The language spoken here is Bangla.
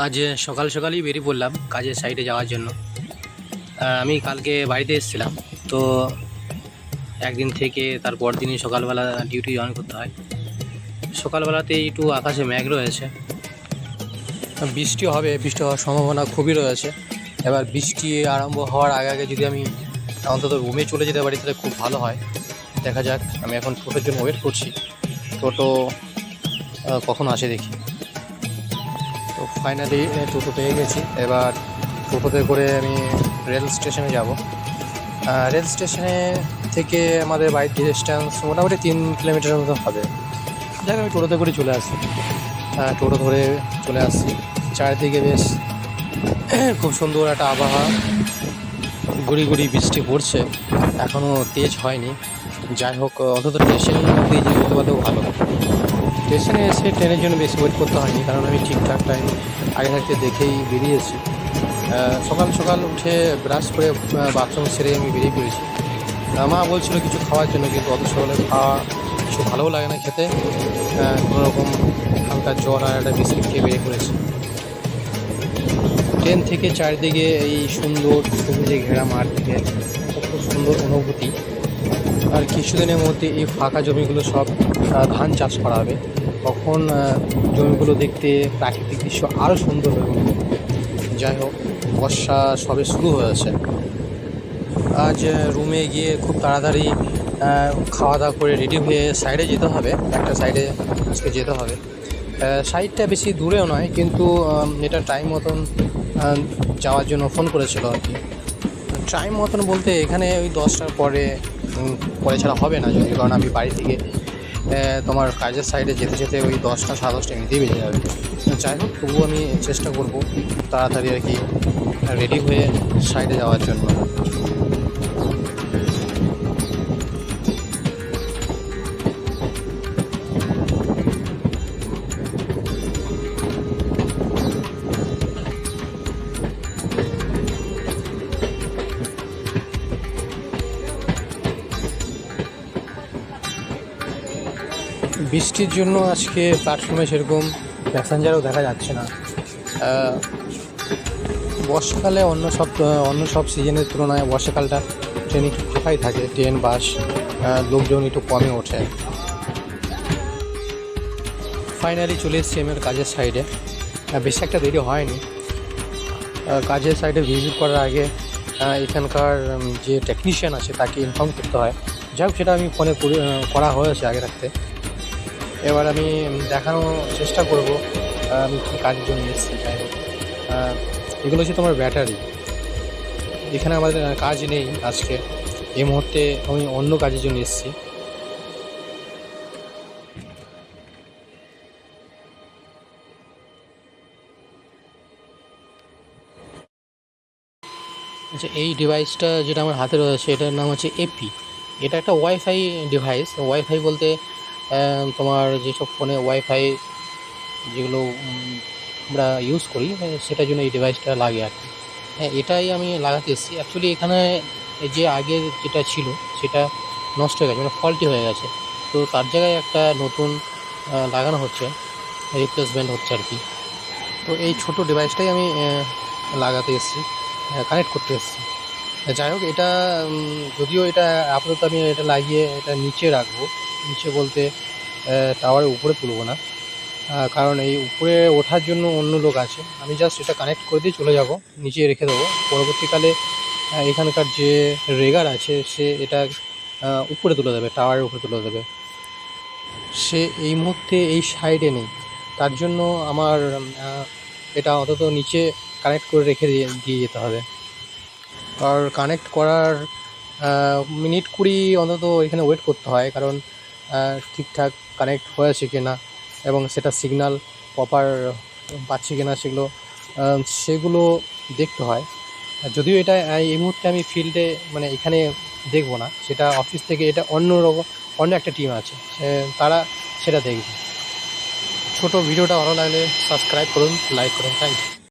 আজ সকাল সকালই বেরিয়ে পড়লাম কাজের সাইডে যাওয়ার জন্য। আমি কালকে বাড়িতে এসেছিলাম, তো একদিন থেকে তারপর দিনই সকালবেলা ডিউটি জয়েন করতে হয়। সকালবেলাতেই একটু আকাশে মেঘ রয়েছে, বৃষ্টি হবে, বৃষ্টি হওয়ার সম্ভাবনা খুবই রয়েছে। এবার বৃষ্টি আরম্ভ হওয়ার আগে আগে যদি আমি অন্তত রুমে চলে যেতে পারি তাহলে খুব ভালো হয়। দেখা যাক, আমি এখন টোটোর জন্য ওয়েট করছি, টোটো কখন আসে দেখি। তো ফাইনালি টোটো পেয়ে গেছি। এবার টোটোতে করে আমি রেল স্টেশনে যাব। রেল স্টেশনে থেকে আমাদের বাড়ির ডিস্টেন্স মোটামুটি 3 কিলোমিটারের মতো হবে। যাক, আমি টোটোতে করে চলে আসি। টোটো ধরে চলে আসছি। চারিদিকে বেশ খুব সুন্দর একটা আবহাওয়া, গুড়ি গুড়ি বৃষ্টি পড়ছে, এখনও তেজ হয়নি। যাই হোক, অন্তত স্টেশনের মধ্যে যেতে পারলেও ভালো। স্টেশনে এসে ট্রেনের জন্য বেশি ওয়েট করতে হয়নি, কারণ আমি ঠিকঠাক টাইম আগে থাকতে দেখেই বেরিয়েছি। সকাল সকাল উঠে ব্রাশ করে বাথরুম সেরে আমি বেরিয়ে পড়েছি। মা বলছিল কিছু খাওয়ার জন্য, কিন্তু অত সকালে খাওয়া কিছু ভালোও লাগে না খেতে। কোনোরকম হালকা জল আর একটা বিস্কিট খেয়ে বেরিয়ে পড়েছি। ট্রেন থেকে চারিদিকে এই সুন্দর সবুজে ঘেরা মাঠ থেকে কত সুন্দর অনুভূতি। আর কিছুদিনের মধ্যে এই ফাঁকা জমিগুলো সব ধান চাষ করা হবে, তখন জমিগুলো দেখতে প্রাকৃতিক দৃশ্য আরও সুন্দর হয়ে উঠবে। যাই হোক, বর্ষা সবে শুরু হয়েছে। আজ রুমে গিয়ে খুব তাড়াতাড়ি খাওয়া দাওয়া করে রেডি হয়ে সাইডে যেতে হবে, একটা সাইডে আজকে যেতে হবে। সাইডটা বেশি দূরেও নয়, কিন্তু এটা টাইম মতন যাওয়ার জন্য ফোন করেছিল আর কি। টাইম মতন বলতে এখানে ওই 10টার পরে পরে ছাড়া হবে না, যদি কারণ আমি বাড়ি থেকে তোমার কাজের সাইডে যেতে যেতে ওই 10টা 10:30 এমনিতেই বেজে যাবে। যাই হোক, তবুও আমি চেষ্টা করব তাড়াতাড়ি আর কি রেডি হয়ে সাইডে যাওয়ার জন্য। বৃষ্টির জন্য আজকে প্ল্যাটফর্মে সেরকম প্যাসেঞ্জারও দেখা যাচ্ছে না। বর্ষাকালে অন্য সব সিজনের তুলনায় বর্ষাকালটা ট্রেন একটু ফাঁকাই থাকে, ট্রেন বাস লোকজন একটু কমে ওঠে। ফাইনালি চলে এসেছি আমার কাজের সাইডে। বেশি একটা দেরি হয়নি। কাজের সাইডে ভিজিট করার আগে এখানকার যে টেকনিশিয়ান আছে তাকে ইনফর্ম করতে হয়। যাই হোক, সেটা আমি ফোনে করা হয়েছে আগে থাকতে। এবার আমি দেখানোর চেষ্টা করব আমি কী কাজের জন্য এসেছি। যাই হোক, এগুলো হচ্ছে তোমার ব্যাটারি। এখানে আমাদের কাজ নেই আজকে, এই মুহূর্তে আমি অন্য কাজের জন্য এসেছি। আচ্ছা, এই ডিভাইসটা যেটা আমার হাতে রয়েছে এটার নাম হচ্ছে এপি। এটা একটা ওয়াইফাই ডিভাইস। ওয়াইফাই বলতে তোমার যেসব ফোনে ওয়াইফাই যেগুলো আমরা ইউজ করি, সেটার জন্য এই ডিভাইসটা লাগে আর কি। হ্যাঁ, এটাই আমি লাগাতে এসেছি। অ্যাকচুয়ালি এখানে যে আগের যেটা ছিল সেটা নষ্ট হয়ে গেছে, মানে ফল্টি হয়ে গেছে। তো তার জায়গায় একটা নতুন লাগানো হচ্ছে, রিপ্লেসমেন্ট হচ্ছে আর কি। তো এই ছোট ডিভাইসটাই আমি লাগাতে এসেছি, কানেক্ট করতে এসেছি। যাই হোক, এটা যদিও এটা আপাতত আমি এটা লাগিয়ে এটা নিচে রাখবো। নিচে বলতে টাওয়ারের উপরে তুলবো না, কারণ এই উপরে ওঠার জন্য অন্য লোক আছে। আমি জাস্ট এটা কানেক্ট করে দিয়ে চলে যাব, নিচে রেখে দেবো। পরবর্তীকালে এখানকার যে রেগার আছে সে এটা উপরে তুলে দেবে, টাওয়ারের উপরে তুলে দেবে। সে এই মুহূর্তে এই সাইডে নেই, তার জন্য আমার এটা অন্তত নিচে কানেক্ট করে রেখে দিয়ে যেতে হবে। আর কানেক্ট করার মিনিট 20 অন্তত এখানে ওয়েট করতে হয়, কারণ ঠিকঠাক কানেক্ট হয়েছে কি না এবং সেটা সিগন্যাল প্রপার পাচ্ছি কি না সেগুলো দেখতে হয়। যদিও এটা এই মুহূর্তে আমি ফিল্ডে মানে এখানে দেখব না, সেটা অফিস থেকে এটা অন্য একটা টিম আছে, তারা সেটা দেখবে। ছোটো ভিডিওটা ভালো লাগলে সাবস্ক্রাইব করুন, লাইক করুন। Thank you.